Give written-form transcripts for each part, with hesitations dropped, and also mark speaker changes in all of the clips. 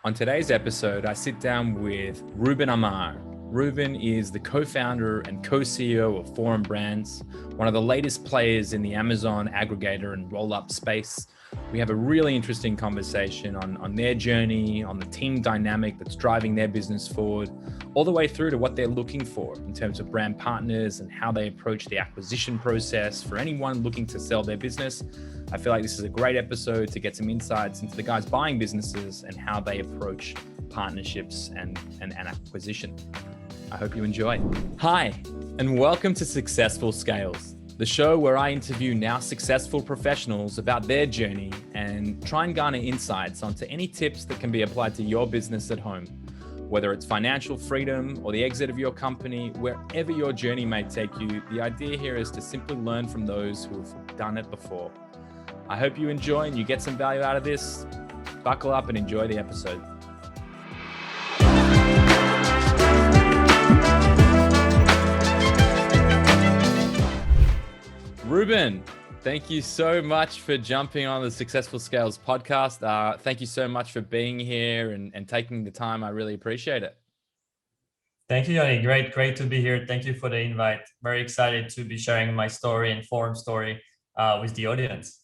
Speaker 1: On today's episode, I sit down with Ruben Amar. Ruben is the co-founder and co-CEO of Forum Brands, one of the latest players in the Amazon aggregator and roll-up space. We have a really interesting conversation on their journey, on the team dynamic that's driving their business forward, all the way through to what they're looking for in terms of brand partners and how they approach the acquisition process for anyone looking to sell their business. I feel like this is a great episode to get some insights into the guys buying businesses and how they approach partnerships and acquisition. I hope you enjoy. Hi, and welcome to Successful Scales, the show where I interview now successful professionals about their journey and try and garner insights onto any tips that can be applied to your business at home. Whether it's financial freedom or the exit of your company, wherever your journey may take you, the idea here is to simply learn from those who have done it before. I hope you enjoy and you get some value out of this. Buckle up and enjoy the episode. Ruben, thank you so much for jumping on the Successful Scales podcast. Thank you so much for being here and taking the time. I really appreciate it.
Speaker 2: Thank you, Yanni. Great to be here. Thank you for the invite. Very excited to be sharing my story and Forum story with the audience.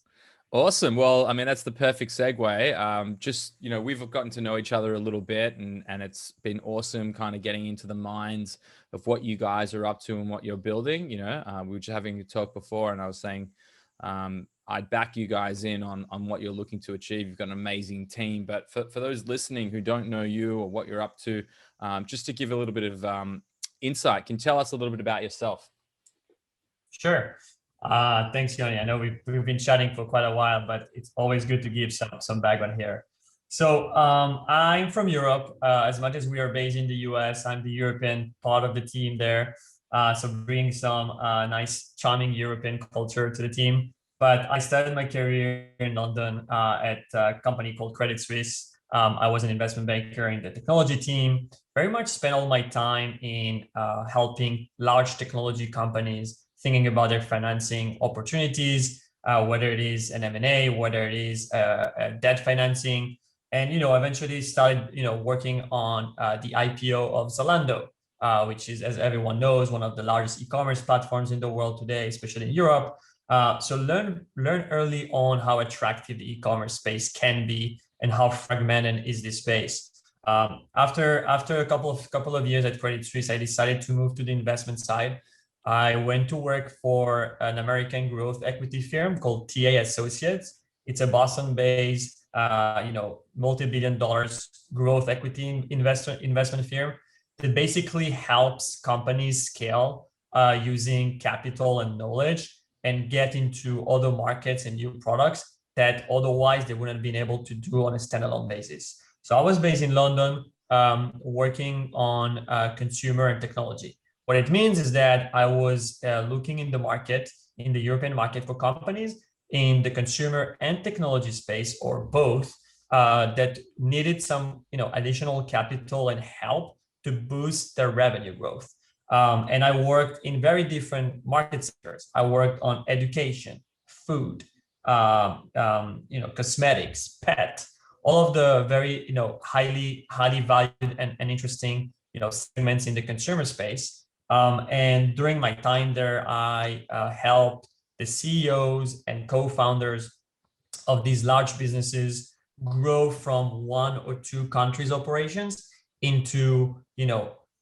Speaker 1: Awesome. Well, I mean, that's the perfect segue. We've gotten to know each other a little bit and it's been awesome kind of getting into the minds of what you guys are up to and what you're building. We were just having a talk before and I was saying, I'd back you guys in on what you're looking to achieve. You've got an amazing team, but for those listening who don't know you or what you're up to, just to give a little bit of insight, can you tell us a little bit about yourself?
Speaker 2: Sure. Thanks, Yoni. I know we've been chatting for quite a while, but it's always good to give some background here. So I'm from Europe. As much as we are based in the US, I'm the European part of the team there. So bringing some nice, charming European culture to the team. But I started my career in London at a company called Credit Suisse. I was an investment banker in the technology team. Very much spent all my time in helping large technology companies thinking about their financing opportunities, whether it is an M&A, whether it is debt financing, and eventually started working on the IPO of Zalando, which is, as everyone knows, one of the largest e-commerce platforms in the world today, especially in Europe. So learn early on how attractive the e-commerce space can be and how fragmented is this space. After a couple of years at Credit Suisse, I decided to move to the investment side. I went to work for an American growth equity firm called TA Associates. It's a Boston-based, multi-billion dollars growth equity investment firm that basically helps companies scale using capital and knowledge and get into other markets and new products that otherwise they wouldn't have been able to do on a standalone basis. So I was based in London, working on consumer and technology. What it means is that I was looking in the market, in the European market for companies in the consumer and technology space, or both, that needed some additional capital and help to boost their revenue growth. And I worked in very different market sectors. I worked on education, food, cosmetics, pet, all of the very highly valued and interesting segments in the consumer space. And during my time there, I helped the CEOs and co-founders of these large businesses grow from one or two countries' operations into,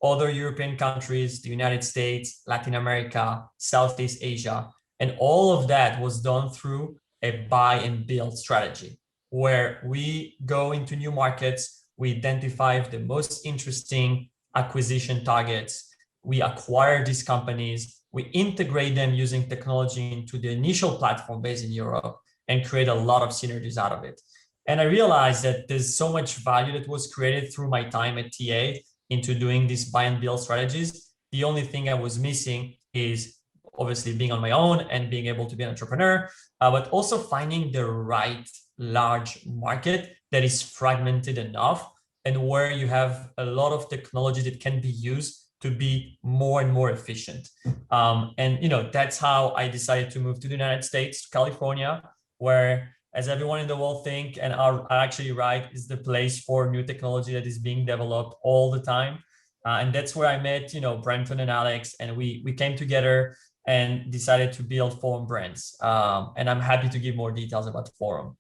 Speaker 2: other European countries, the United States, Latin America, Southeast Asia. And all of that was done through a buy and build strategy, where we go into new markets, we identify the most interesting acquisition targets, we acquire these companies, we integrate them using technology into the initial platform based in Europe and create a lot of synergies out of it. And I realized that there's so much value that was created through my time at TA into doing these buy and build strategies. The only thing I was missing is obviously being on my own and being able to be an entrepreneur, but also finding the right large market that is fragmented enough and where you have a lot of technology that can be used to be more and more efficient. And that's how I decided to move to the United States, to California, where as everyone in the world think and are actually right, is the place for new technology that is being developed all the time. And that's where I met, Brenton and Alex, and we came together and decided to build Forum Brands. And I'm happy to give more details about Forum.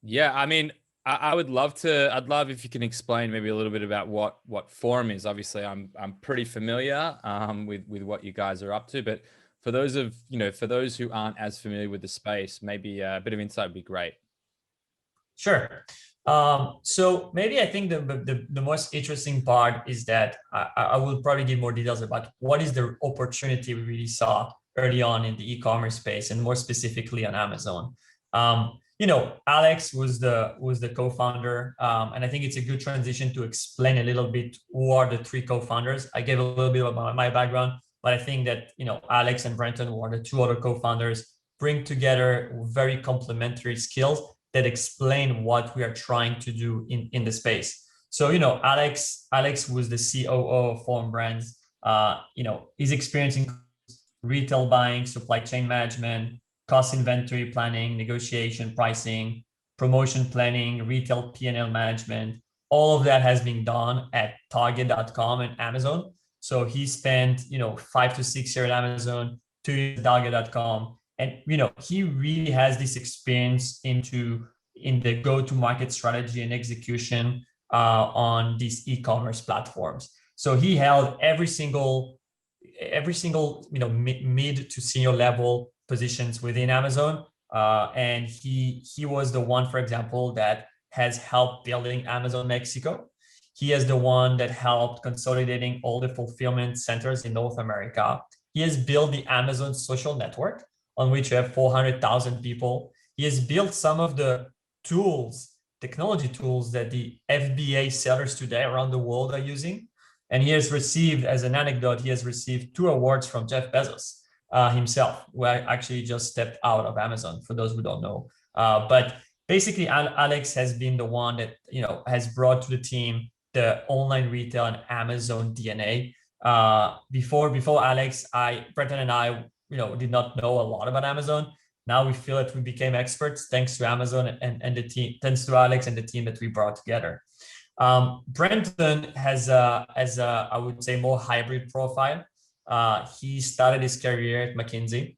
Speaker 1: Yeah, I mean, I would love to. I'd love if you can explain maybe a little bit about what Forum is. Obviously, I'm pretty familiar with what you guys are up to, but for those for those who aren't as familiar with the space, maybe a bit of insight would be great.
Speaker 2: Sure. So maybe I think the most interesting part is that I will probably give more details about what is the opportunity we really saw early on in the e-commerce space, and more specifically on Amazon. Alex was the co-founder, and I think it's a good transition to explain a little bit who are the three co-founders. I gave a little bit about my background, but I think that Alex and Brenton, who are the two other co-founders, bring together very complementary skills that explain what we are trying to do in the space. So, Alex was the COO of Forum Brands. His experience in retail buying, supply chain management, cost inventory planning, negotiation, pricing, promotion planning, retail P&L management. All of that has been done at Target.com and Amazon. So he spent, 5 to 6 years at Amazon, 2 years at Target.com. And he really has this experience in the go-to-market strategy and execution on these e-commerce platforms. So he held every single mid to senior level positions within Amazon, and he was the one, for example, that has helped building Amazon Mexico. He is the one that helped consolidating all the fulfillment centers in North America. He has built the Amazon social network, on which you have 400,000 people. He has built some of the technology tools that the FBA sellers today around the world are using. And he has received, as an anecdote, he has received 2 awards from Jeff Bezos himself, who actually just stepped out of Amazon, for those who don't know. But basically, Alex has been the one that has brought to the team the online retail and Amazon DNA. Before Alex, Brenton and I did not know a lot about Amazon. Now we feel that we became experts thanks to Amazon and the team, thanks to Alex and the team that we brought together. Brenton has I would say, more hybrid profile. He started his career at McKinsey,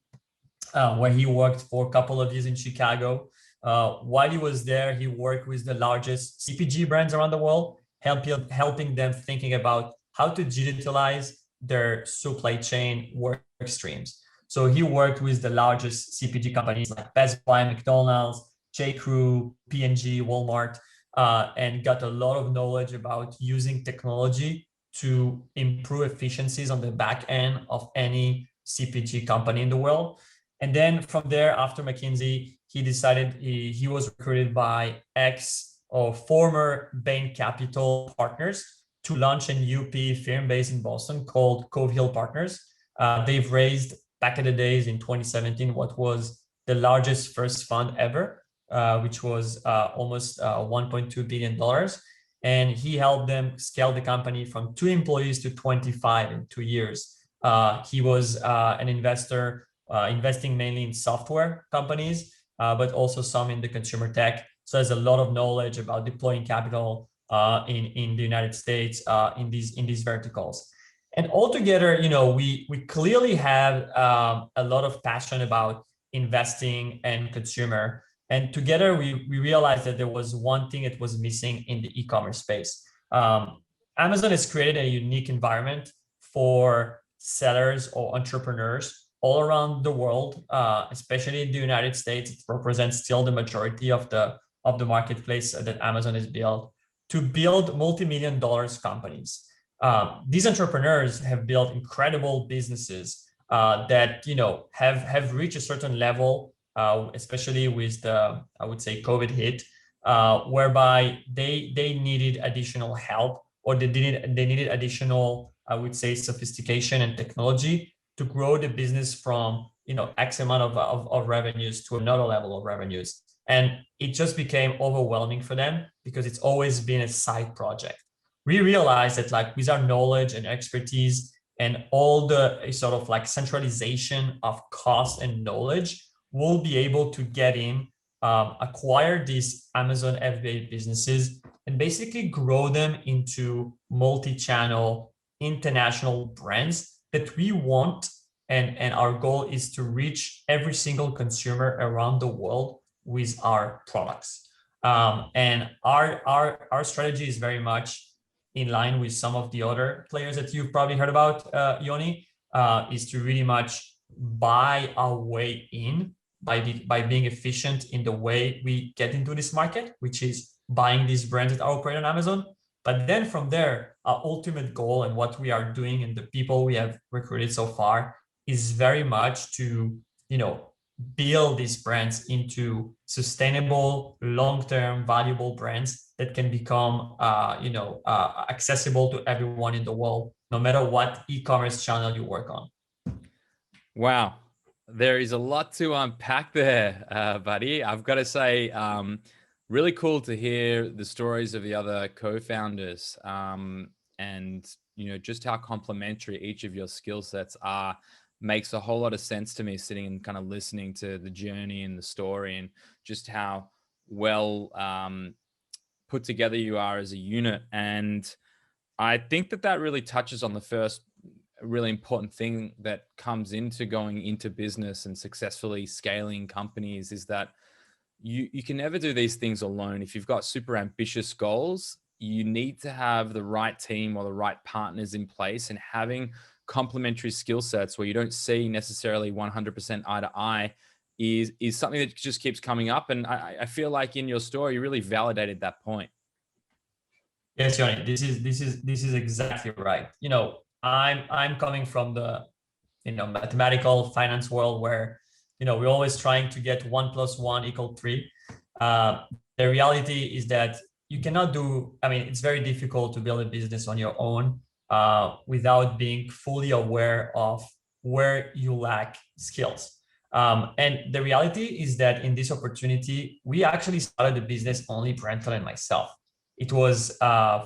Speaker 2: where he worked for a couple of years in Chicago. While he was there, he worked with the largest CPG brands around the world, helping them thinking about how to digitalize their supply chain work streams. So he worked with the largest CPG companies like Best Buy, McDonald's, J.Crew, P&G, Walmart, and got a lot of knowledge about using technology to improve efficiencies on the back end of any CPG company in the world. And then from there, after McKinsey, he decided he was recruited by former Bain Capital partners to launch a UP firm based in Boston called Cove Hill Partners. They've raised, back in the days in 2017, what was the largest first fund ever, which was almost $1.2 billion. And he helped them scale the company from 2 employees to 25 in 2 years. He was an investor, investing mainly in software companies, but also some in the consumer tech. So there's a lot of knowledge about deploying capital in the United States in these verticals. And altogether, we clearly have a lot of passion about investing and consumer. And together, we realized that there was one thing that was missing in the e-commerce space. Amazon has created a unique environment for sellers or entrepreneurs all around the world, especially in the United States. It represents still the majority of the marketplace that Amazon has built, to build multi-million dollars companies. These entrepreneurs have built incredible businesses that have reached a certain level, especially with the, I would say, COVID hit, whereby they needed additional help, or they needed additional, I would say, sophistication and technology to grow the business from X amount of revenues to another level of revenues. And it just became overwhelming for them because it's always been a side project. We realized that with our knowledge and expertise and all the sort of centralization of cost and knowledge, we'll be able to get in acquire these Amazon FBA businesses and basically grow them into multi-channel international brands that we want. And our goal is to reach every single consumer around the world with our products. And our strategy is very much in line with some of the other players that you've probably heard about, Yoni, is to really much buy our way in by being efficient in the way we get into this market, which is buying these brands that are operating on Amazon. But then from there, our ultimate goal and what we are doing and the people we have recruited so far is very much to, build these brands into sustainable, long-term, valuable brands that can become, accessible to everyone in the world, no matter what e-commerce channel you work on.
Speaker 1: Wow. There is a lot to unpack there, buddy. I've got to say, really cool to hear the stories of the other co-founders, and just how complementary each of your skill sets are. Makes a whole lot of sense to me, sitting and kind of listening to the journey and the story, and just how well put together you are as a unit. And I think that really touches on the first really important thing that comes into going into business and successfully scaling companies, is that you can never do these things alone. If you've got super ambitious goals, you need to have the right team or the right partners in place, and having complementary skill sets where you don't see necessarily 100% eye to eye is something that just keeps coming up. And I feel like in your story, you really validated that point.
Speaker 2: Yes, Yoni, this is exactly right. I'm coming from the mathematical finance world where we're always trying to get 1 + 1 = 3. The reality is that you cannot do. I mean, it's very difficult to build a business on your own without being fully aware of where you lack skills. And the reality is that in this opportunity, we actually started the business only Brenton and myself. It was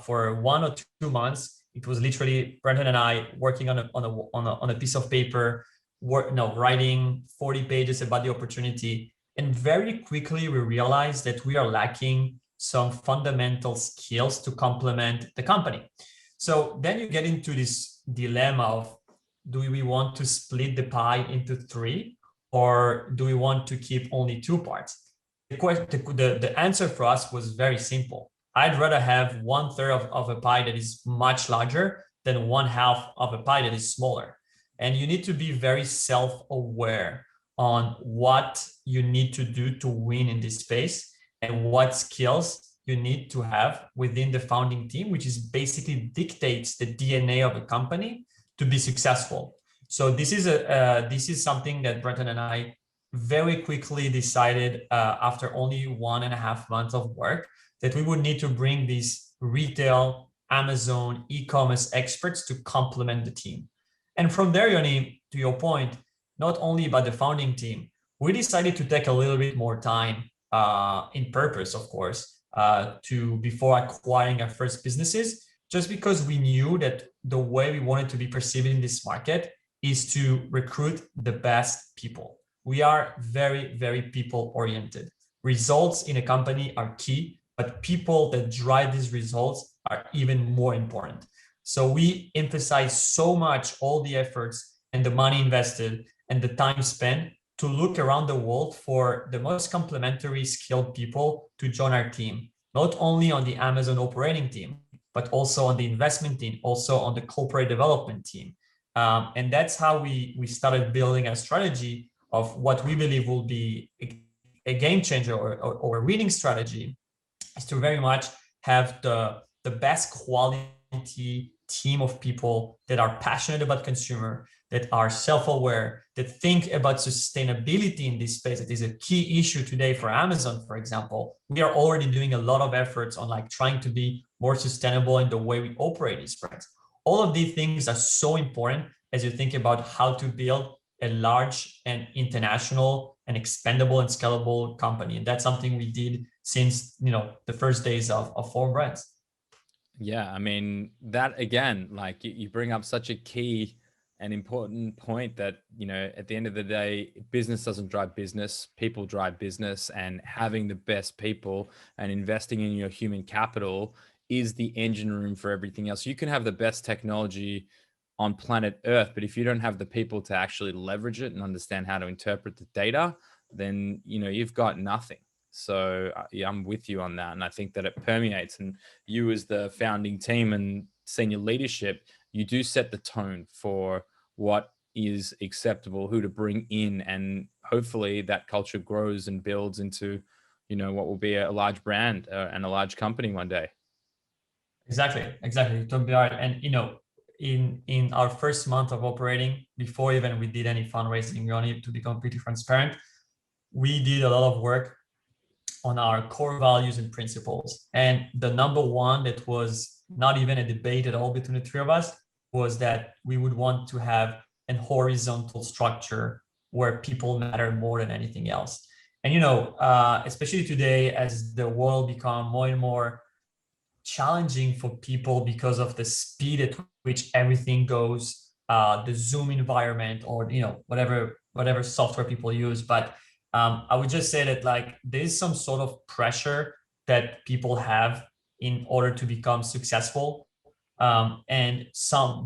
Speaker 2: for 1 or 2 months. It was literally Brenton and I working on a piece of paper, writing 40 pages about the opportunity. And very quickly, we realized that we are lacking some fundamental skills to complement the company. So then you get into this dilemma of, do we want to split the pie into 3, or do we want to keep only 2 parts? The answer for us was very simple. I'd rather have 1/3 of a pie that is much larger than 1/2 of a pie that is smaller. And you need to be very self-aware on what you need to do to win in this space and what skills you need to have within the founding team, which is basically dictates the DNA of a company to be successful. So this is something that Brenton and I very quickly decided after only 1.5 months of work, that we would need to bring these retail, Amazon, e-commerce experts to complement the team. And from there, Yoni, to your point, not only about the founding team, we decided to take a little bit more time in purpose, of course, before acquiring our first businesses, just because we knew that the way we wanted to be perceived in this market is to recruit the best people. We are very, very people oriented. Results in a company are key, but people that drive these results are even more important. So we emphasize so much all the efforts and the money invested and the time spent to look around the world for the most complementary skilled people to join our team, not only on the Amazon operating team, but also on the investment team, also on the corporate development team. And that's how we started building a strategy of what we believe will be a game changer or a winning strategy, is to very much have the best quality team of people that are passionate about consumer, that are self-aware, that think about sustainability in this space. That is a key issue today for Amazon, for example. We are already doing a lot of efforts on trying to be more sustainable in the way we operate these brands. All of these things are so important as you think about how to build a large and international and expandable and scalable company. And that's something we did since the first days of Forum Brands.
Speaker 1: Yeah, I mean, that again, you bring up such a key an important point that, at the end of the day, business doesn't drive business, people drive business, and having the best people and investing in your human capital is the engine room for everything else. You can have the best technology on planet Earth, but if you don't have the people to actually leverage it and understand how to interpret the data, then, you've got nothing. So yeah, I'm with you on that. And I think that it permeates, and you as the founding team and senior leadership, you do set the tone for what is acceptable, who to bring in, and hopefully that culture grows and builds into, what will be a large brand and a large company one day.
Speaker 2: Exactly. Totally right. And in our first month of operating, before even we did any fundraising, Yoni, to be completely transparent, we did a lot of work on our core values and principles. And the number one that was not even a debate at all between the three of us was that we would want to have an horizontal structure where people matter more than anything else. And especially today, as the world become more and more challenging for people because of the speed at which everything goes, the Zoom environment, or whatever software people use. But I would just say that like there's some sort of pressure that people have in order to become successful, and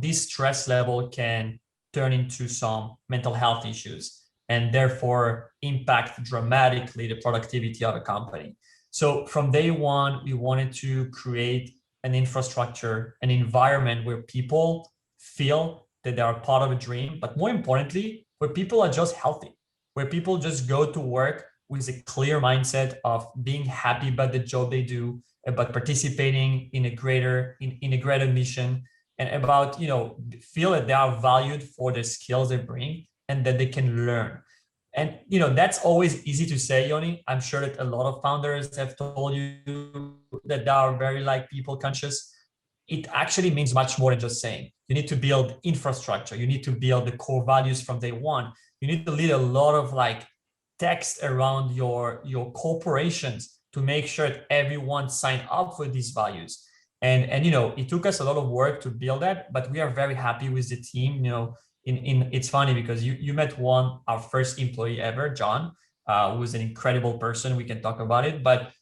Speaker 2: this stress level can turn into some mental health issues and therefore impact dramatically the productivity of a company. So from day one, we wanted to create an infrastructure, an environment where people feel that they are part of a dream, but more importantly, where people are just healthy, where people just go to work with a clear mindset of being happy about the job they do, about participating in a greater mission, and about feel that they are valued for the skills they bring and that they can learn. And that's always easy to say, Yoni. I'm sure that a lot of founders have told you that they are very like people conscious. It actually means much more than just saying. You need to build infrastructure. You need to build the core values from day one. You need to lead a lot of like text around your corporations to make sure that everyone sign up for these values. And it took us a lot of work to build that, but we are very happy with the team. It's funny because you met our first employee ever, John, who was an incredible person. We can talk about it, but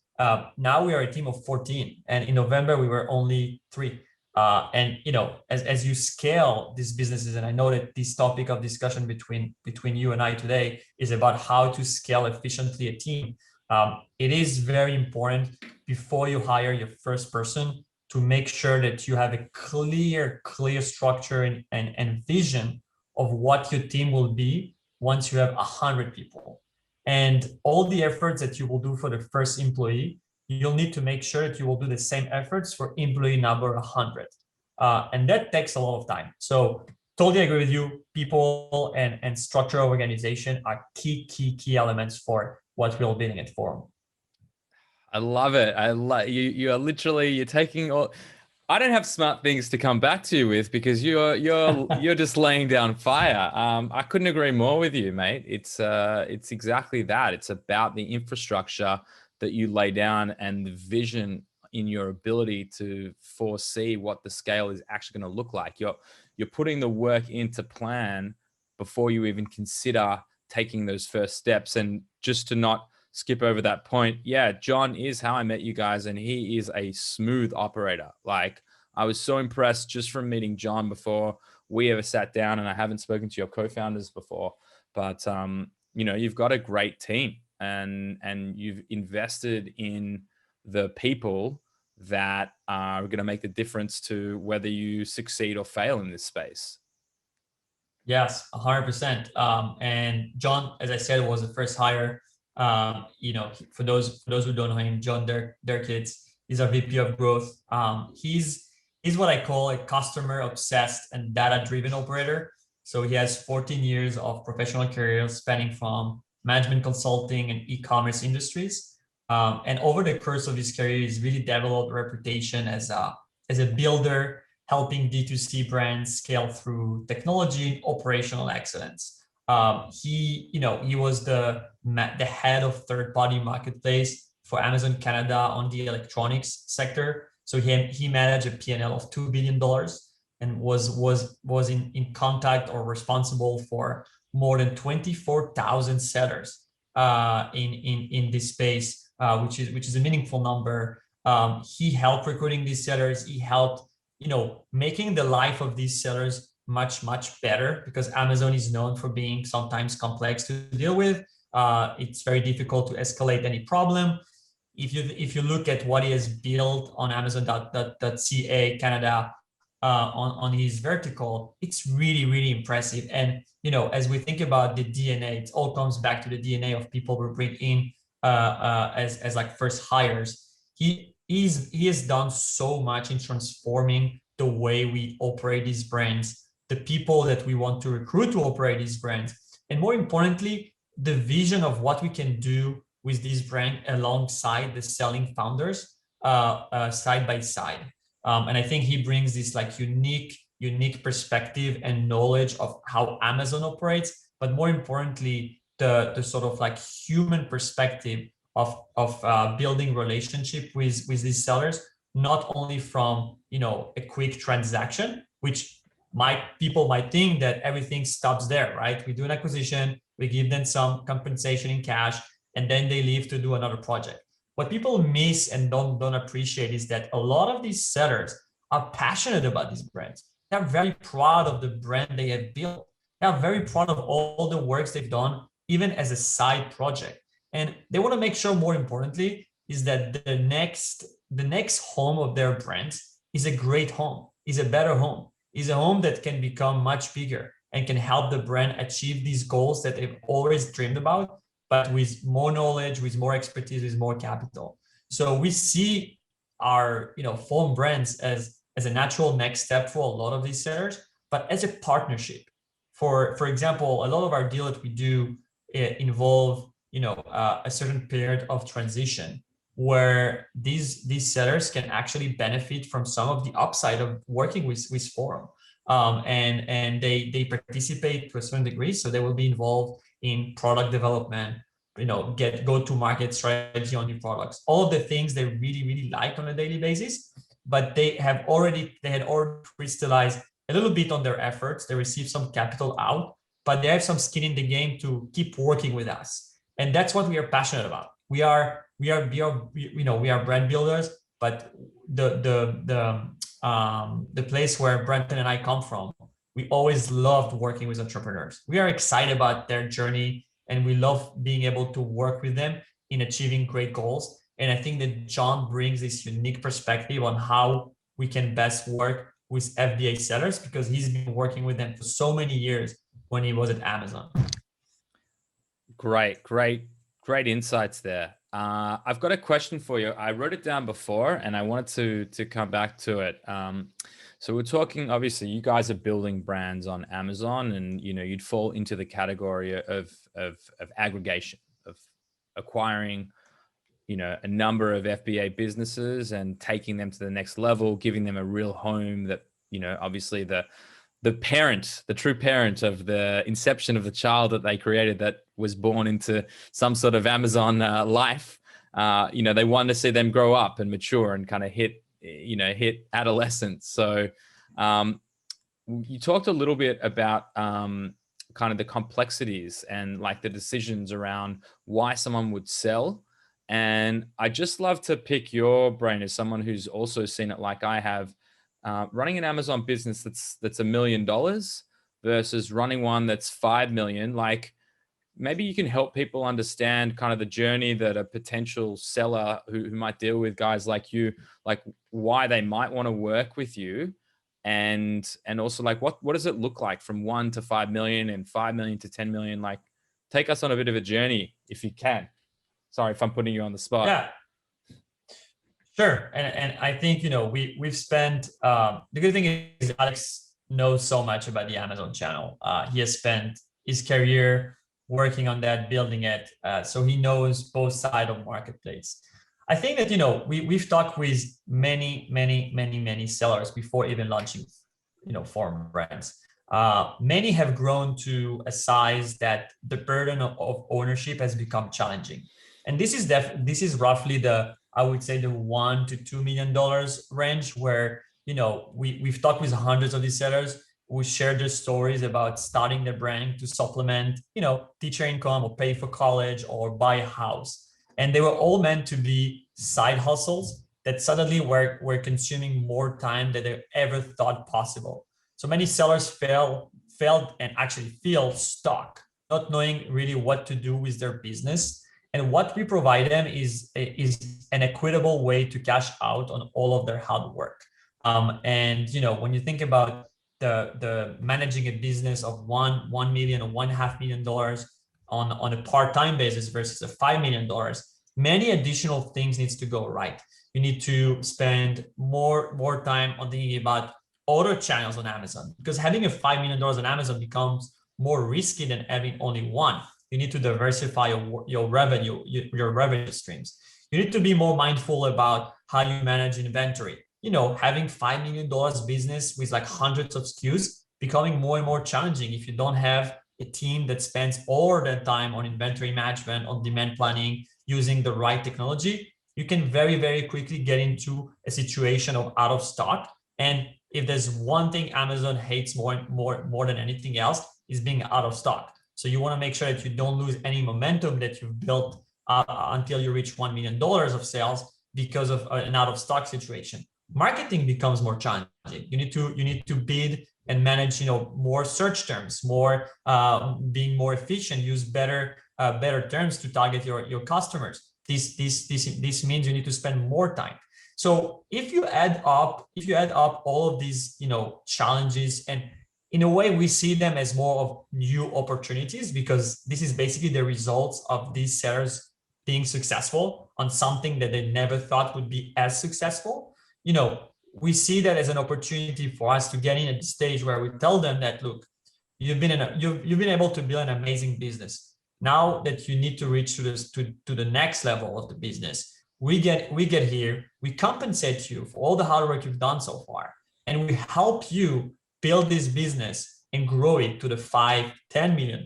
Speaker 2: now we are a team of 14, and in November we were only 3. And as you scale these businesses, and I know that this topic of discussion between you and I today is about how to scale efficiently a team. It is very important before you hire your first person to make sure that you have a clear structure and vision of what your team will be once you have 100 people. And all the efforts that you will do for the first employee, you'll need to make sure that you will do the same efforts for employee number 100. And that takes a lot of time. So totally agree with you. People and structure of organization are key elements for what we're building at Forum.
Speaker 1: I love it. I love you. You're taking all. I don't have smart things to come back to you with because you're just laying down fire. I couldn't agree more with you, mate. It's exactly that. It's about the infrastructure that you lay down and the vision in your ability to foresee what the scale is actually going to look like. You're putting the work into plan before you even consider taking those first steps. And just to not skip over that point, yeah, John is how I met you guys, and he is a smooth operator. Like, I was so impressed just from meeting John before we ever sat down, and I haven't spoken to your co-founders before, but you've got a great team, and you've invested in the people that are going to make the difference to whether you succeed or fail in this space.
Speaker 2: Yes, 100%. And John, as I said, was the first hire. For those who don't know him, John Derkitz is our VP of growth. He's what I call a customer obsessed and data driven operator. So he has 14 years of professional career spanning from management consulting and e-commerce industries. And over the course of his career, he's really developed a reputation as a builder, helping D2C brands scale through technology and operational excellence. He was the head of third-party marketplace for Amazon Canada on the electronics sector. So he managed a P&L of $2 billion. and was in contact or responsible for more than 24,000 sellers in this space, which is a meaningful number. He helped recruiting these sellers. He helped, making the life of these sellers much better, because Amazon is known for being sometimes complex to deal with. It's very difficult to escalate any problem. If you look at what he has built on Amazon.ca Canada on his vertical, it's really impressive. And as we think about the DNA, it all comes back to the DNA of people we bring in as like first hires. He has done so much in transforming the way we operate these brands, the people that we want to recruit to operate these brands, and more importantly, the vision of what we can do with this brand alongside the selling founders side by side. And I think he brings this like unique perspective and knowledge of how Amazon operates, but more importantly, the sort of like human perspective of building relationship with these sellers, not only from a quick transaction, which people might think that everything stops there, right? We do an acquisition, we give them some compensation in cash, and then they leave to do another project. What people miss and don't appreciate is that a lot of these sellers are passionate about these brands. They're very proud of the brand they have built. They're very proud of all the works they've done, even as a side project. And they want to make sure, more importantly, is that the next home of their brands is a great home, is a better home, is a home that can become much bigger and can help the brand achieve these goals that they've always dreamed about, but with more knowledge, with more expertise, with more capital. So we see our form brands as a natural next step for a lot of these sellers, but as a partnership. For example, a lot of our deals that we do involve a certain period of transition where these sellers can actually benefit from some of the upside of working with Forum. And they participate to a certain degree, so they will be involved in product development, go to market strategy on new products, all of the things they really like on a daily basis. But they had already crystallized a little bit on their efforts. They received some capital out, but they have some skin in the game to keep working with us, and that's what we are passionate about. We are brand builders, but the place where Brenton and I come from, we always loved working with entrepreneurs. We are excited about their journey, and we love being able to work with them in achieving great goals. And I think that John brings this unique perspective on how we can best work with FBA sellers, because he's been working with them for so many years when he was at Amazon.
Speaker 1: Great insights there. I've got a question for you. I wrote it down before and I wanted to come back to it. So we're talking, obviously you guys are building brands on Amazon, and you'd fall into the category of aggregation, of acquiring a number of FBA businesses and taking them to the next level, giving them a real home that obviously the true parent of the inception of the child that they created, that was born into some sort of Amazon life. They want to see them grow up and mature and kind of hit adolescence. So you talked a little bit about kind of the complexities and like the decisions around why someone would sell. And I just love to pick your brain as someone who's also seen it like I have. Running an Amazon business that's $1 million versus running one that's 5 million. Like, maybe you can help people understand kind of the journey that a potential seller who might deal with guys like you, like why they might want to work with you, and also like what does it look like from 1 to 5 million and 5 million to 10 million? Like, take us on a bit of a journey if you can. Sorry if I'm putting you on the spot.
Speaker 2: Yeah. Sure. And I think, we've spent, the good thing is Alex knows so much about the Amazon channel. He has spent his career working on that, building it. So he knows both sides of marketplace. I think that, we've talked with many sellers before even launching, foreign brands. Many have grown to a size that the burden of ownership has become challenging. And this is roughly I would say the $1 to $2 million range, where we've talked with hundreds of these sellers who share their stories about starting their brand to supplement, teacher income or pay for college or buy a house. And they were all meant to be side hustles that suddenly were consuming more time than they ever thought possible. So many sellers failed and actually feel stuck, not knowing really what to do with their business. And what we provide them is an equitable way to cash out on all of their hard work. And when you think about the managing a business of $1 million or $1.5 million on a part-time basis versus a $5 million, many additional things needs to go right. You need to spend more time on thinking about other channels on Amazon, because having a $5 million on Amazon becomes more risky than having only one. You need to diversify your revenue streams. You need to be more mindful about how you manage inventory. Having $5 million business with like hundreds of SKUs becoming more and more challenging if you don't have a team that spends all their time on inventory management, on demand planning, using the right technology. You can very, very quickly get into a situation of out of stock. And if there's one thing Amazon hates more than anything else, is being out of stock. So you want to make sure that you don't lose any momentum that you've built until you reach $1 million of sales because of an out of stock situation. Marketing becomes more challenging. You need to bid and manage, more search terms, more being more efficient, use better terms to target your customers. This means you need to spend more time. So if you add up all of these, challenges, and in a way we see them as more of new opportunities, because this is basically the results of these sellers being successful on something that they never thought would be as successful. We see that as an opportunity for us to get in at the stage where we tell them that, look, you've been able to build an amazing business. Now that you need to reach to the next level of the business, we get here, we compensate you for all the hard work you've done so far, and we help you build this business and grow it to the $5-10 million,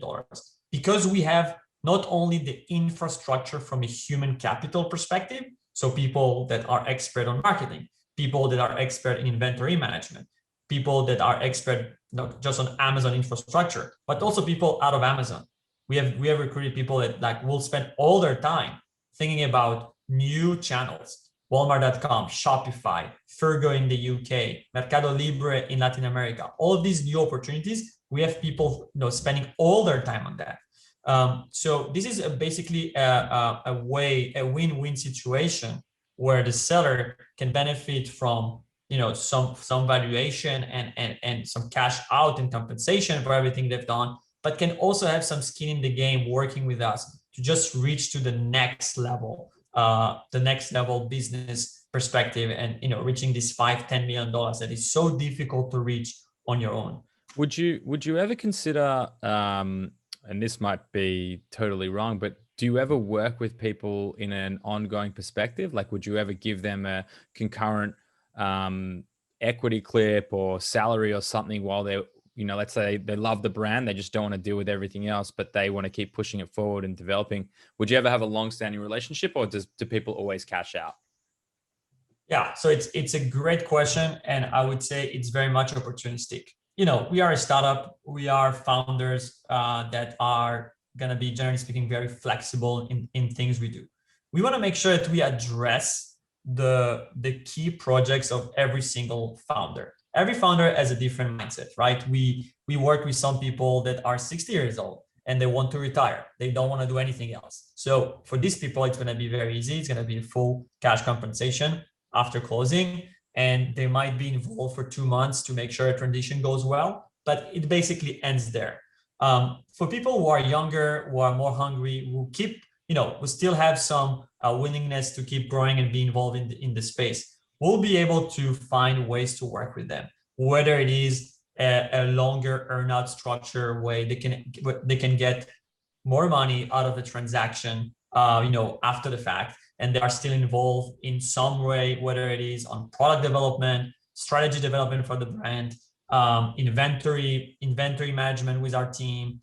Speaker 2: because we have not only the infrastructure from a human capital perspective, so people that are expert on marketing, people that are expert in inventory management, people that are expert not just on Amazon infrastructure, but also people out of Amazon. We have recruited people that will spend all their time thinking about new channels, Walmart.com, Shopify, Fergo in the UK, Mercado Libre in Latin America. All of these new opportunities, we have people spending all their time on that. So this is basically a win-win situation where the seller can benefit from some valuation and some cash out and compensation for everything they've done, but can also have some skin in the game working with us to just reach to the next level business perspective, and reaching this $5-10 million that is so difficult to reach on your own.
Speaker 1: Would you ever consider, and this might be totally wrong, but do you ever work with people in an ongoing perspective? Like, would you ever give them a concurrent equity clip or salary or something while they're, let's say they love the brand, they just don't want to deal with everything else, but they want to keep pushing it forward and developing? Would you ever have a long-standing relationship, or do people always cash out?
Speaker 2: Yeah, so it's a great question, and I would say it's very much opportunistic. We are a startup. We are founders that are going to be, generally speaking, very flexible in things we do. We want to make sure that we address the key projects of every single founder. Every founder has a different mindset, right? We work with some people that are 60 years old and they want to retire. They don't want to do anything else. So for these people, it's going to be very easy. It's going to be full cash compensation after closing, and they might be involved for 2 months to make sure a transition goes well, but it basically ends there. For people who are younger, who are more hungry, who still have some willingness to keep growing and be involved in the space, we'll be able to find ways to work with them, whether it is a longer earnout structure way they can get more money out of the transaction, after the fact, and they are still involved in some way, whether it is on product development, strategy development for the brand, inventory management with our team,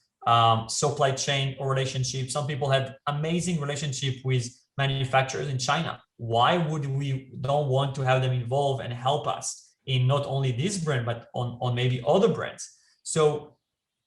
Speaker 2: supply chain or relationships. Some people have amazing relationship with manufacturers in China. Why would we don't want to have them involved and help us in not only this brand, but on maybe other brands. So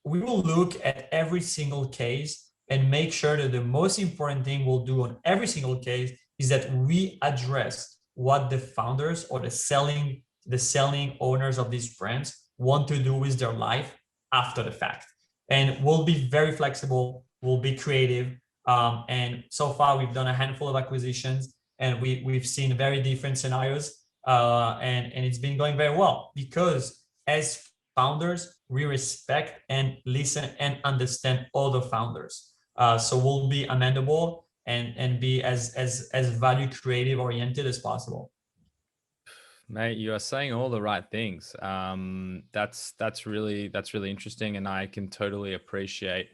Speaker 2: we will look at every single case and make sure that the most important thing we'll do on every single case is that we address what the founders or the selling owners of these brands want to do with their life after the fact. And we'll be very flexible, we'll be creative. And so far we've done a handful of acquisitions and we've seen very different scenarios. And it's been going very well because as founders, we respect and listen and understand all the founders. So we'll be amendable and be as value creative oriented as possible.
Speaker 1: Mate, you are saying all the right things. That's really interesting, and I can totally appreciate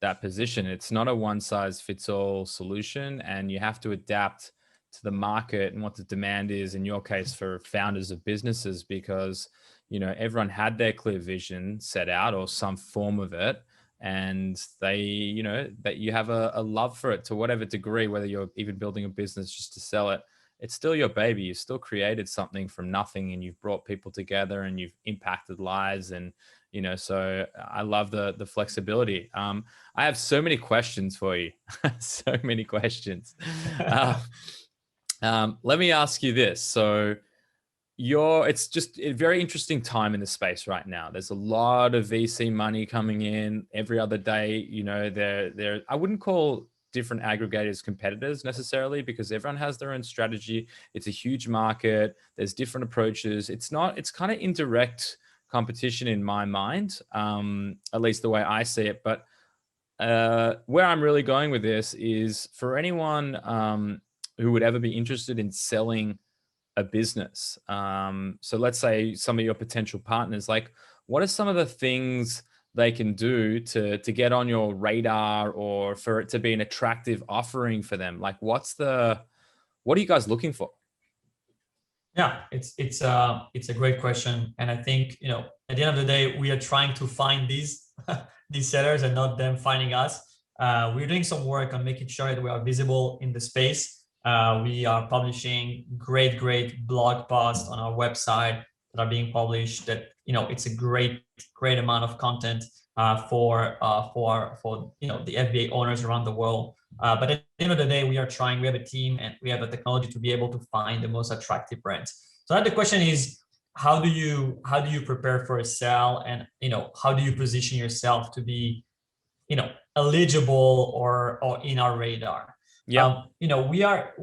Speaker 1: that position. It's not a one size fits all solution, and you have to adapt to the market and what the demand is. In your case, for founders of businesses, because everyone had their clear vision set out or some form of it, and they that you have a love for it to whatever degree, whether you're even building a business just to sell it. It's still your baby. You still created something from nothing, and you've brought people together and you've impacted lives. And, so I love the flexibility. I have so many questions for you. So many questions. Let me ask you this. So it's just a very interesting time in the space right now. There's a lot of VC money coming in every other day. I wouldn't call different aggregators competitors necessarily, because everyone has their own strategy. It's a huge market. There's different approaches. It's kind of indirect competition in my mind, at least the way I see it. But where I'm really going with this is for anyone who would ever be interested in selling a business. So let's say some of your potential partners, like, what are some of the things they can do to get on your radar, or for it to be an attractive offering for them? Like, what are you guys looking for?
Speaker 2: Yeah, it's a great question, and I think at the end of the day, we are trying to find these these sellers and not them finding us. We're doing some work on making sure that we are visible in the space. We are publishing great blog posts on our website that are being published. That it's a great amount of content for the FBA owners around the world. But at the end of the day, we have a team and we have a technology to be able to find the most attractive brands. So now the question is, how do you prepare for a sale, and how do you position yourself to be eligible or in our radar?
Speaker 1: Yeah.
Speaker 2: We are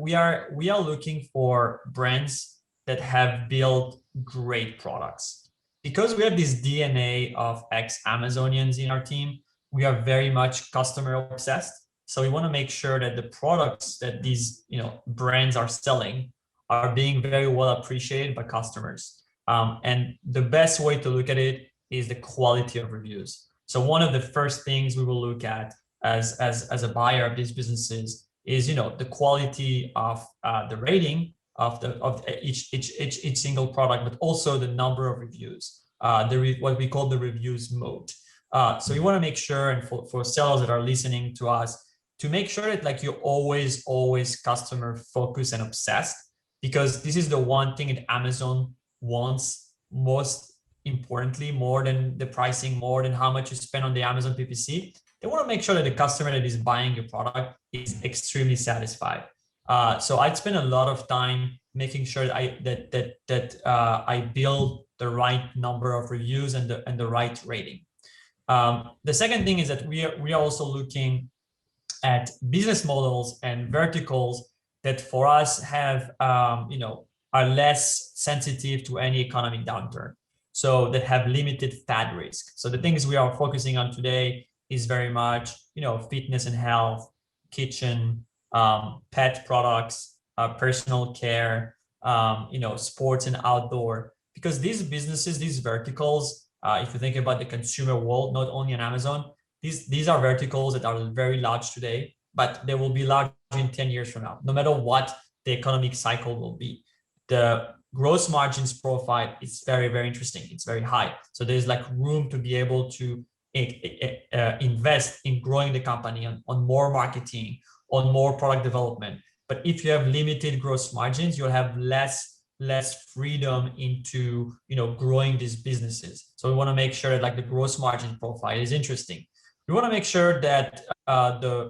Speaker 2: looking for brands that have built great products. Because we have this DNA of ex-Amazonians in our team, we are very much customer obsessed. So we want to make sure that the products that these brands are selling are being very well appreciated by customers. And the best way to look at it is the quality of reviews. So one of the first things we will look at as a buyer of these businesses is the quality of the rating of each single product, but also the number of reviews, what we call the reviews mode. So we want to make sure, and for sellers that are listening to us, to make sure that like you're always customer focused and obsessed, because this is the one thing that Amazon wants most importantly, more than the pricing, more than how much you spend on the Amazon PPC. They want to make sure that the customer that is buying your product is extremely satisfied. So I'd spend a lot of time making sure that I build the right number of reviews and the right rating. The second thing is that we are also looking at business models and verticals that for us have are less sensitive to any economic downturn, so that have limited FAD risk. So the things we are focusing on today is very much fitness and health, kitchen, pet products, personal care, sports and outdoor. Because these businesses, these verticals, if you think about the consumer world, not only on Amazon, these are verticals that are very large today, but they will be large in 10 years from now, no matter what the economic cycle will be. The gross margins profile is very, very interesting. It's very high. So there's like room to be able to invest in growing the company on more marketing, on more product development. But if you have limited gross margins, you'll have less less freedom into, growing these businesses. So we want to make sure that like the gross margin profile is interesting. We want to make sure that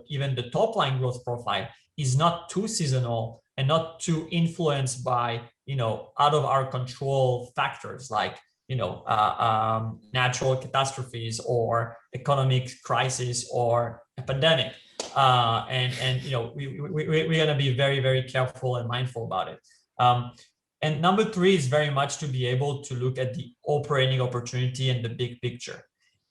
Speaker 2: even the top line growth profile is not too seasonal and not too influenced by, out of our control factors like, natural catastrophes or economic crisis or a pandemic. We're going to be very, very careful and mindful about it. And number three is very much to be able to look at the operating opportunity and the big picture.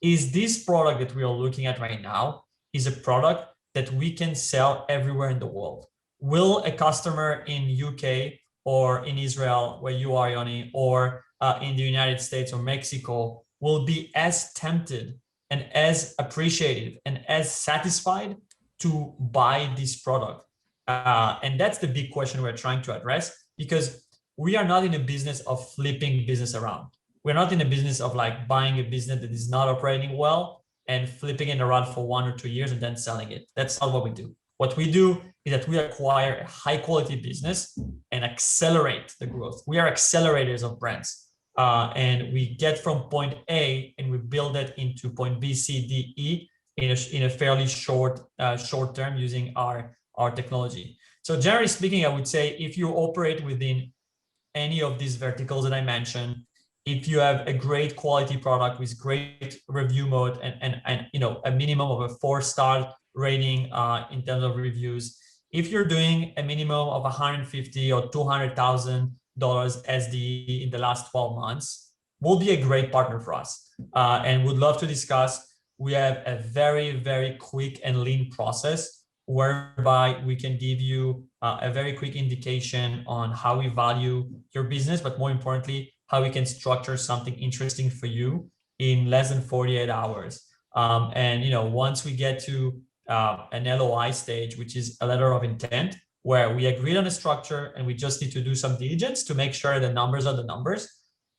Speaker 2: Is this product that we are looking at right now is a product that we can sell everywhere in the world? Will a customer in UK or in Israel, where you are, Yoni, or in the United States or Mexico, will be as tempted and as appreciative and as satisfied to buy this product? And that's the big question we're trying to address, because we are not in a business of flipping business around. We're not in a business of like buying a business that is not operating well and flipping it around for 1 or 2 years and then selling it. That's not what we do. What we do is that we acquire a high quality business and accelerate the growth. We are accelerators of brands. And we get from point A and we build it into point B, C, D, E in a fairly short term using our technology. So generally speaking, I would say if you operate within any of these verticals that I mentioned, if you have a great quality product with great review mode and a minimum of a 4-star rating in terms of reviews, if you're doing a minimum of $150,000 or $200,000 SDE in the last 12 months, will be a great partner for us, and would love to discuss. We have a very, very quick and lean process whereby we can give you a very quick indication on how we value your business, but more importantly, how we can structure something interesting for you in less than 48 hours. Once we get to an LOI stage, which is a letter of intent, where we agreed on a structure and we just need to do some diligence to make sure the numbers are the numbers,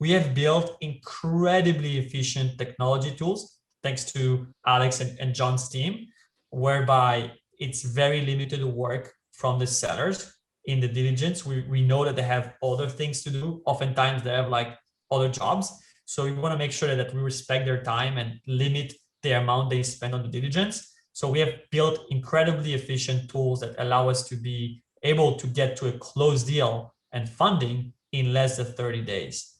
Speaker 2: we have built incredibly efficient technology tools, thanks to Alex and John's team, whereby it's very limited work from the sellers in the diligence. We know that they have other things to do. Oftentimes they have like other jobs. So we want to make sure that we respect their time and limit the amount they spend on the diligence. So we have built incredibly efficient tools that allow us to be able to get to a closed deal and funding in less than 30 days,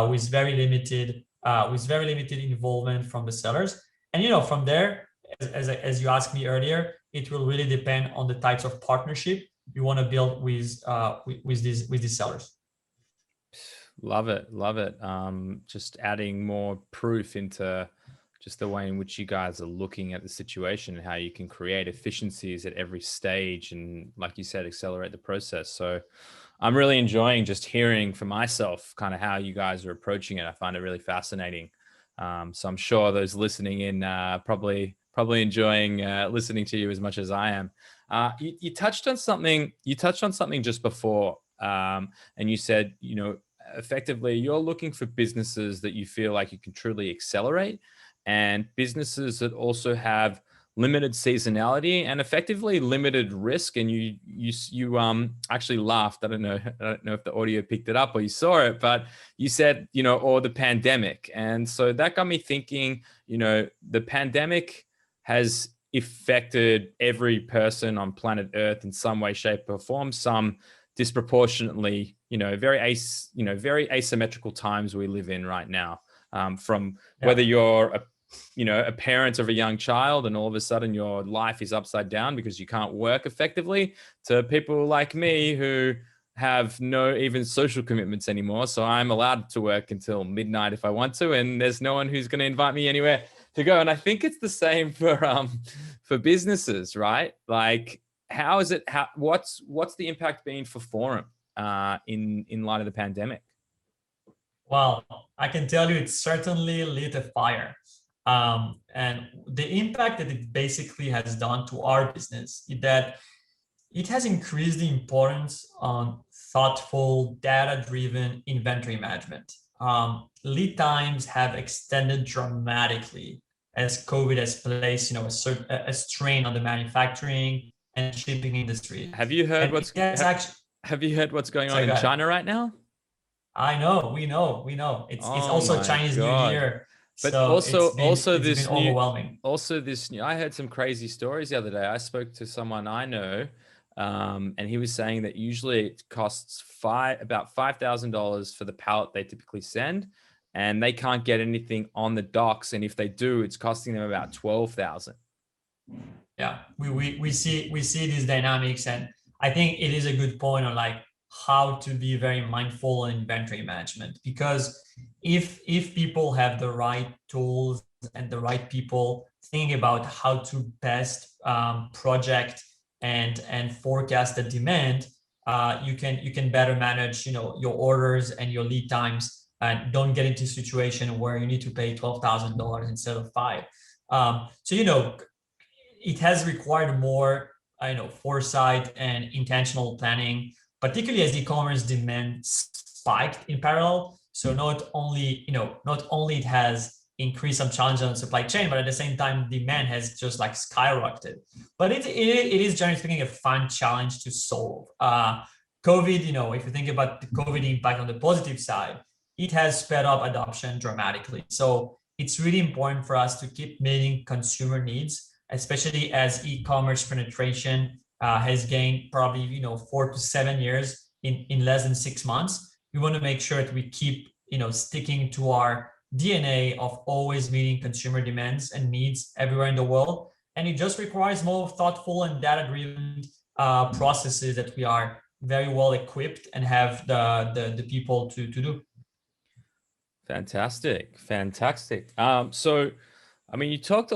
Speaker 2: with very limited involvement from the sellers. And from there, as you asked me earlier, it will really depend on the types of partnership you want to build with these sellers.
Speaker 1: Love it. Just adding more proof into just the way in which you guys are looking at the situation and how you can create efficiencies at every stage and, like you said, accelerate the process. So I'm really enjoying just hearing for myself kind of how you guys are approaching it. I find it really fascinating. So I'm sure those listening in probably enjoying listening to you as much as I am. You touched on something just before, and you said, effectively you're looking for businesses that you feel like you can truly accelerate, and businesses that also have limited seasonality and effectively limited risk. And you actually laughed. I don't know if the audio picked it up or you saw it, but you said, or the pandemic. And so that got me thinking, the pandemic has affected every person on planet Earth in some way, shape, or form. Some disproportionately, very asymmetrical times we live in right now. Whether you're a parent of a young child and all of a sudden your life is upside down because you can't work effectively, to people like me who have no even social commitments anymore. So I'm allowed to work until midnight if I want to, and there's no one who's going to invite me anywhere to go. And I think it's the same for businesses, right? Like, what's the impact been for Forum in light of the pandemic?
Speaker 2: Well, I can tell you it's certainly lit a fire. And the impact that it basically has done to our business is that it has increased the importance on thoughtful, data-driven inventory management. Lead times have extended dramatically as COVID has placed, a strain on the manufacturing and shipping industry.
Speaker 1: Have you heard what's going on in China right now?
Speaker 2: I know, we know. It's
Speaker 1: Oh
Speaker 2: also
Speaker 1: my
Speaker 2: Chinese New
Speaker 1: God.
Speaker 2: Year,
Speaker 1: But
Speaker 2: so it's been overwhelming.
Speaker 1: I heard some crazy stories the other day. I spoke to someone I know, and he was saying that usually it costs about $5,000 for the pallet they typically send, and they can't get anything on the docks. And if they do, it's costing them about 12,000.
Speaker 2: Yeah, we see these dynamics, and I think it is a good point on like how to be very mindful in inventory management, because if people have the right tools and the right people thinking about how to best project and forecast the demand, you can better manage, you know, your orders and your lead times, and don't get into a situation where you need to pay $12,000 instead of five. So you know, it has required more, I know, foresight and intentional planning, particularly as e-commerce demand spiked in parallel. So not only, you know, not only it has increased some challenges on supply chain, but at the same time, demand has just like skyrocketed. But it is generally speaking a fun challenge to solve. COVID, you know, if you think about the COVID impact on the positive side, it has sped up adoption dramatically. So it's really important for us to keep meeting consumer needs, especially as e-commerce penetration has gained probably, you know, 4 to 7 years in less than 6 months. We want to make sure that we keep, you know, sticking to our DNA of always meeting consumer demands and needs everywhere in the world. And it just requires more thoughtful and data-driven processes that we are very well equipped and have the people to do.
Speaker 1: Fantastic, fantastic. So, I mean, you've covered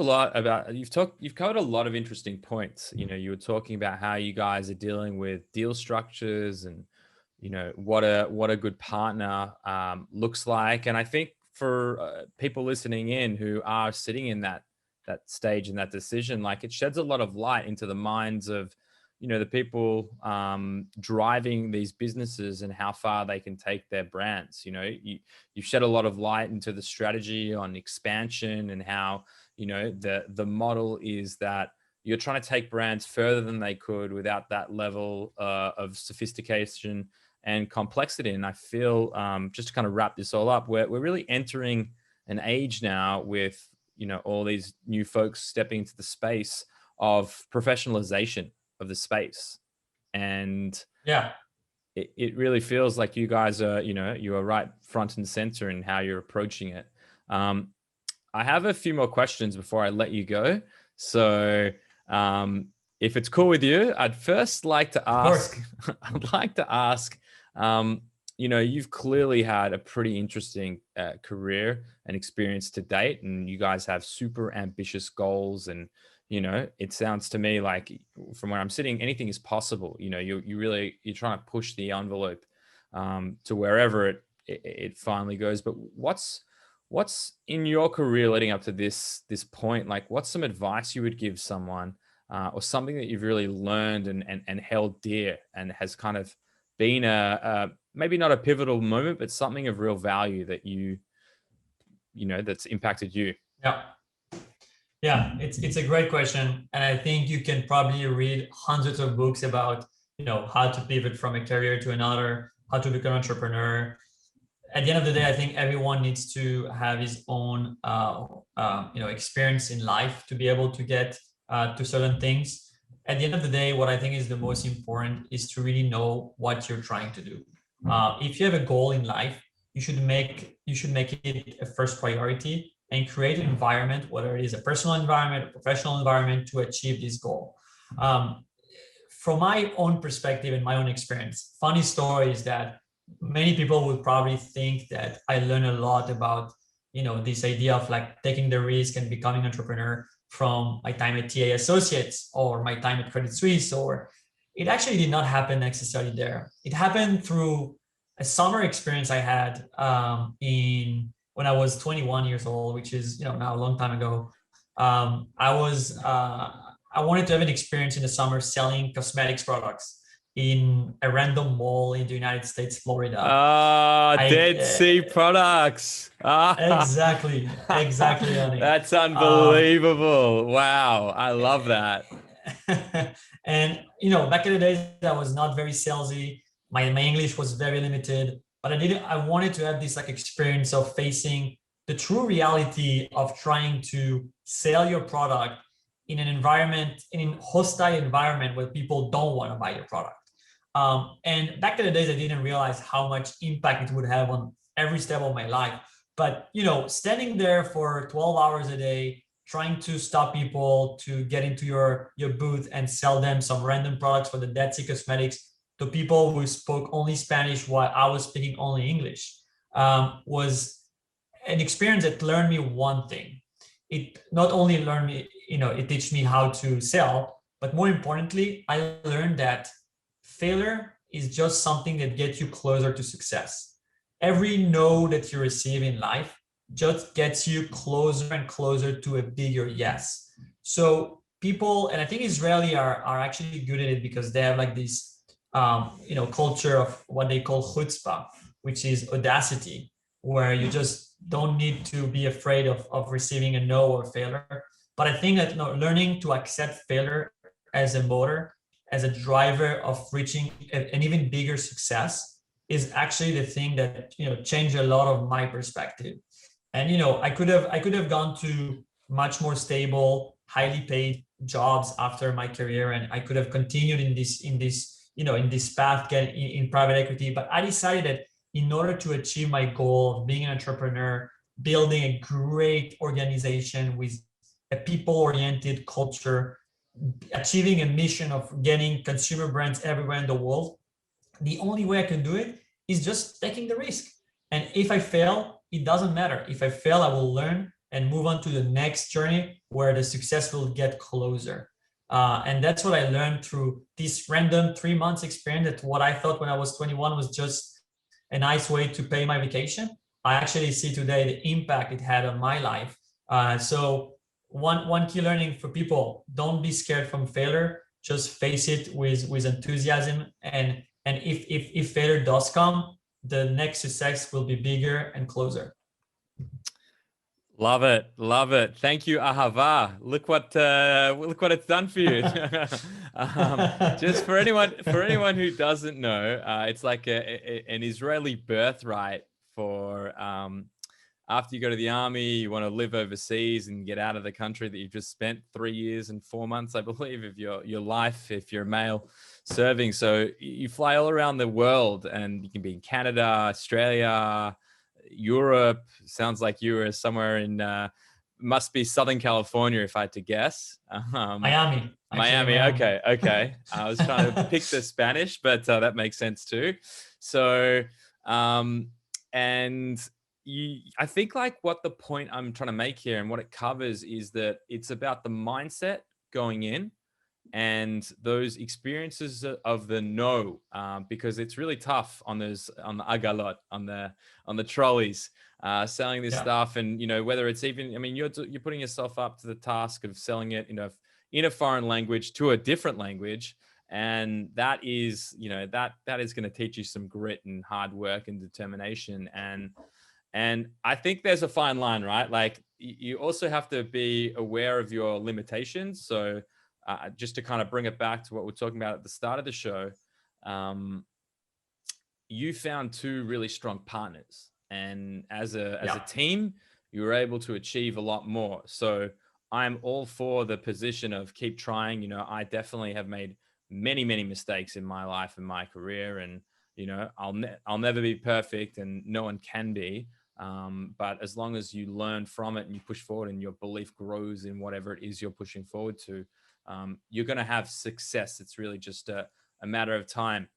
Speaker 1: a lot of interesting points. You know, you were talking about how you guys are dealing with deal structures and, you know, what a good partner looks like. And I think for people listening in who are sitting in that stage and that decision, like it sheds a lot of light into the minds of, you know, the people driving these businesses and how far they can take their brands. You know, you've shed a lot of light into the strategy on expansion and how, you know, the model is that you're trying to take brands further than they could without that level of sophistication and complexity. And I feel, just to kind of wrap this all up, we're really entering an age now with, you know, all these new folks stepping into the space of professionalization of the space. And
Speaker 2: Yeah.
Speaker 1: it really feels like you guys are, you know, you are right front and center in how you're approaching it. I have a few more questions before I let you go. So if it's cool with you, I'd first like to ask, you know, you've clearly had a pretty interesting career and experience to date, and you guys have super ambitious goals. And, you know, it sounds to me like from where I'm sitting, anything is possible. You know, you're trying to push the envelope to wherever it finally goes. But what's in your career leading up to this point? Like, what's some advice you would give someone, or something that you've really learned and held dear and has kind of been maybe not a pivotal moment, but something of real value that you know, that's impacted you?
Speaker 2: Yeah. Yeah, it's a great question, and I think you can probably read hundreds of books about, you know, how to pivot from a career to another, how to become an entrepreneur. At the end of the day, I think everyone needs to have his own, you know, experience in life to be able to get to certain things. At the end of the day, what I think is the most important is to really know what you're trying to do. If you have a goal in life, you should make it a first priority and create an environment, whether it is a personal environment, a professional environment, to achieve this goal. From my own perspective and my own experience, funny story is that many people would probably think that I learned a lot about, you know, this idea of like taking the risk and becoming an entrepreneur from my time at TA Associates or my time at Credit Suisse, or it actually did not happen necessarily there. It happened through a summer experience I had in when I was 21 years old, which is, you know, now a long time ago. I wanted to have an experience in the summer selling cosmetics products in a random mall in the United States, Florida.
Speaker 1: Dead Sea products.
Speaker 2: Exactly, Ani.
Speaker 1: That's unbelievable. Wow, I love that.
Speaker 2: And you know, back in the days, I was not very salesy. My English was very limited. but I wanted to have this like experience of facing the true reality of trying to sell your product in an environment, in a hostile environment where people don't want to buy your product. And back in the days, I didn't realize how much impact it would have on every step of my life. But standing there for 12 hours a day, trying to stop people to get into your booth and sell them some random products for the Dead Sea Cosmetics to people who spoke only Spanish while I was speaking only English, was an experience that learned me one thing. It not only learned me, it teach me how to sell, but more importantly, I learned that failure is just something that gets you closer to success. Every no that you receive in life just gets you closer and closer to a bigger yes. So people, and I think Israeli are actually good at it because they have like this, culture of what they call chutzpah, which is audacity, where you just don't need to be afraid of receiving a no or failure. But I think that learning to accept failure as a motor, as a driver of reaching an even bigger success is actually the thing that changed a lot of my perspective. And I could have gone to much more stable, highly paid jobs after my career, and I could have continued in this path, get in private equity. But I decided that in order to achieve my goal of being an entrepreneur, building a great organization with a people-oriented culture, achieving a mission of getting consumer brands everywhere in the world, the only way I can do it is just taking the risk. And if I fail, it doesn't matter. If I fail, I will learn and move on to the next journey where the success will get closer. And that's what I learned through this random 3 months experience, that what I thought when I was 21 was just a nice way to pay my vacation. I actually see today the impact it had on my life. So one key learning for people: don't be scared from failure. Just face it with enthusiasm. And if failure does come, the next success will be bigger and closer.
Speaker 1: Love it, love it. Thank you, Ahava. Look what it's done for you. Just for anyone who doesn't know, it's like an Israeli birthright for after you go to the army, you want to live overseas and get out of the country that you've just spent 3 years and 4 months, I believe, of your life, if you're a male serving. So you fly all around the world, and you can be in Canada, Australia, Europe. Sounds like you were somewhere in must be Southern California, if I had to guess.
Speaker 2: Miami.
Speaker 1: Miami. Okay. I was trying to pick the Spanish, but that makes sense too. So, and I think like what the point I'm trying to make here and what it covers is that it's about the mindset going in and those experiences of the no, because it's really tough on the agalot, on the trolleys, selling this stuff. And whether it's even, I mean, you're putting yourself up to the task of selling it in a foreign language to a different language, and that is that is going to teach you some grit and hard work and determination. And I think there's a fine line, right? Like you also have to be aware of your limitations. So just to kind of bring it back to what we're talking about at the start of the show, you found two really strong partners, and as a team, you were able to achieve a lot more. So I'm all for the position of keep trying. I definitely have made many mistakes in my life and my career, and I'll never be perfect, and no one can be. But as long as you learn from it and you push forward and your belief grows in whatever it is you're pushing forward to, you're going to have success. It's really just a matter of time.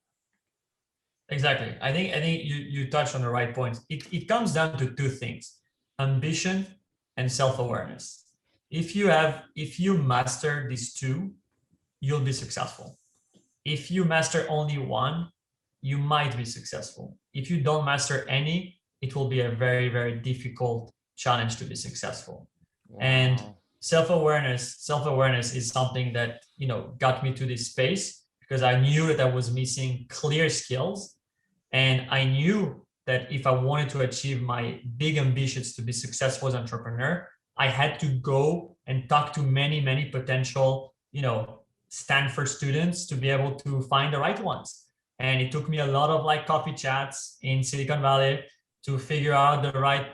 Speaker 2: Exactly. I think you touched on the right points. It comes down to two things: ambition and self-awareness. If you master these two, you'll be successful. If you master only one, you might be successful. If you don't master any, it will be a very, very difficult challenge to be successful. Wow. And self-awareness is something that got me to this space, because I knew that I was missing clear skills, and I knew that if I wanted to achieve my big ambitions to be successful as an entrepreneur, I had to go and talk to many potential Stanford students to be able to find the right ones. And it took me a lot of like coffee chats in Silicon Valley to figure out the right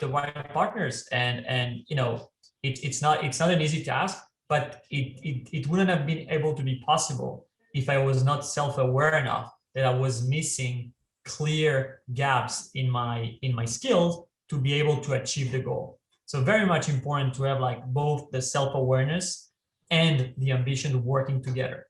Speaker 2: partners. And you know, it's not an easy task, but it wouldn't have been able to be possible if I was not self-aware enough that I was missing clear gaps in my skills to be able to achieve the goal. So very much important to have like both the self-awareness and the ambition working together.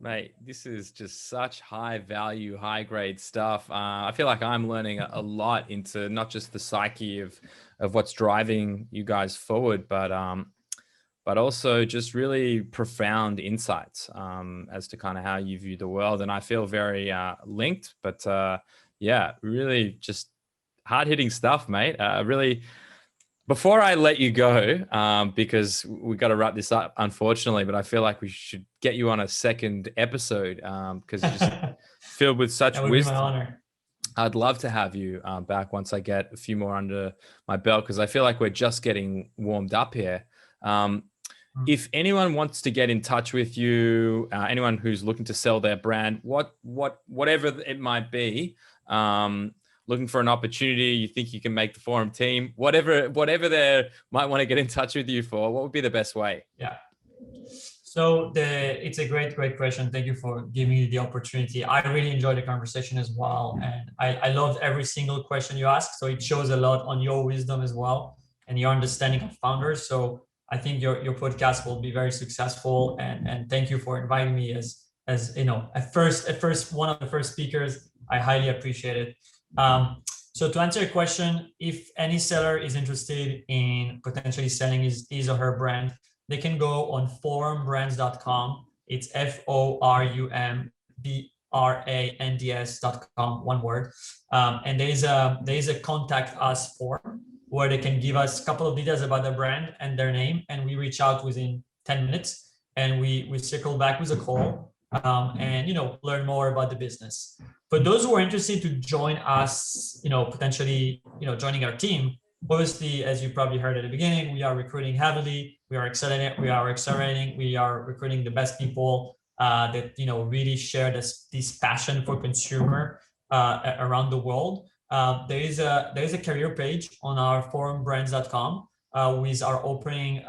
Speaker 1: Mate, this is just such high value, high grade stuff. I feel like I'm learning a lot into not just the psyche of what's driving you guys forward, but also just really profound insights as to kind of how you view the world. And I feel very linked, but yeah, really just hard hitting stuff, mate. Really. Before I let you go, because we got to wrap this up, unfortunately, but I feel like we should get you on a second episode because you're just filled with such
Speaker 2: that would
Speaker 1: wisdom.
Speaker 2: be my honor.
Speaker 1: I'd love to have you back once I get a few more under my belt, because I feel like we're just getting warmed up here. If anyone wants to get in touch with you, anyone who's looking to sell their brand, whatever it might be, looking for an opportunity, you think you can make the forum team, whatever they might want to get in touch with you for, what would be the best way?
Speaker 2: Yeah. So it's a great question. Thank you for giving me the opportunity. I really enjoyed the conversation as well. And I loved every single question you asked. So it shows a lot on your wisdom as well and your understanding of founders. So I think your podcast will be very successful. And thank you for inviting me as you know, at first one of the first speakers. I highly appreciate it. So to answer your question, if any seller is interested in potentially selling his or her brand, they can go on forumbrands.com. It's forumbrands.com, one word. And there is a contact us form where they can give us a couple of details about their brand and their name, and we reach out within 10 minutes, and we circle back with a call and you know, learn more about the business. For those who are interested to join us, you know, potentially, you know, joining our team, obviously, as you probably heard at the beginning, we are recruiting heavily. We are accelerating. We are recruiting the best people that, you know, really share this passion for consumer around the world. There is a career page on our forumbrands.com with our opening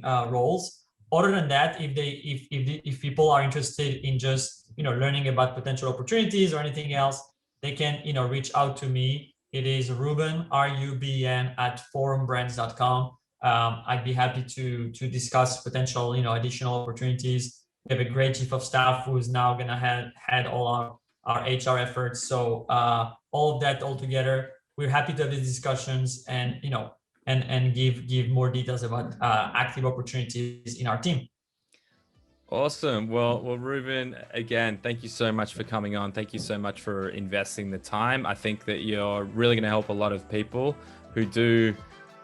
Speaker 2: roles. Other than that, if people are interested in just, you know, learning about potential opportunities or anything else, they can, you know, reach out to me. It is Ruben, RUBN at forumbrands.com. I'd be happy to discuss potential, you know, additional opportunities. We have a great chief of staff who is now going to head all our HR efforts. So all of that all together, we're happy to have these discussions and, you know, and give more details about active opportunities in our team.
Speaker 1: Awesome. Well, Ruben, again, thank you so much for coming on. Thank you so much for investing the time. I think that you're really going to help a lot of people who do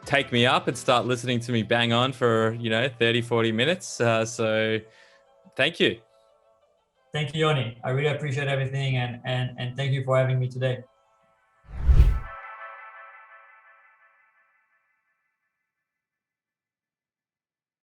Speaker 1: take me up and start listening to me bang on for, you know, 30, 40 minutes. So thank you.
Speaker 2: Thank you, Yoni. I really appreciate everything. And thank you for having me today.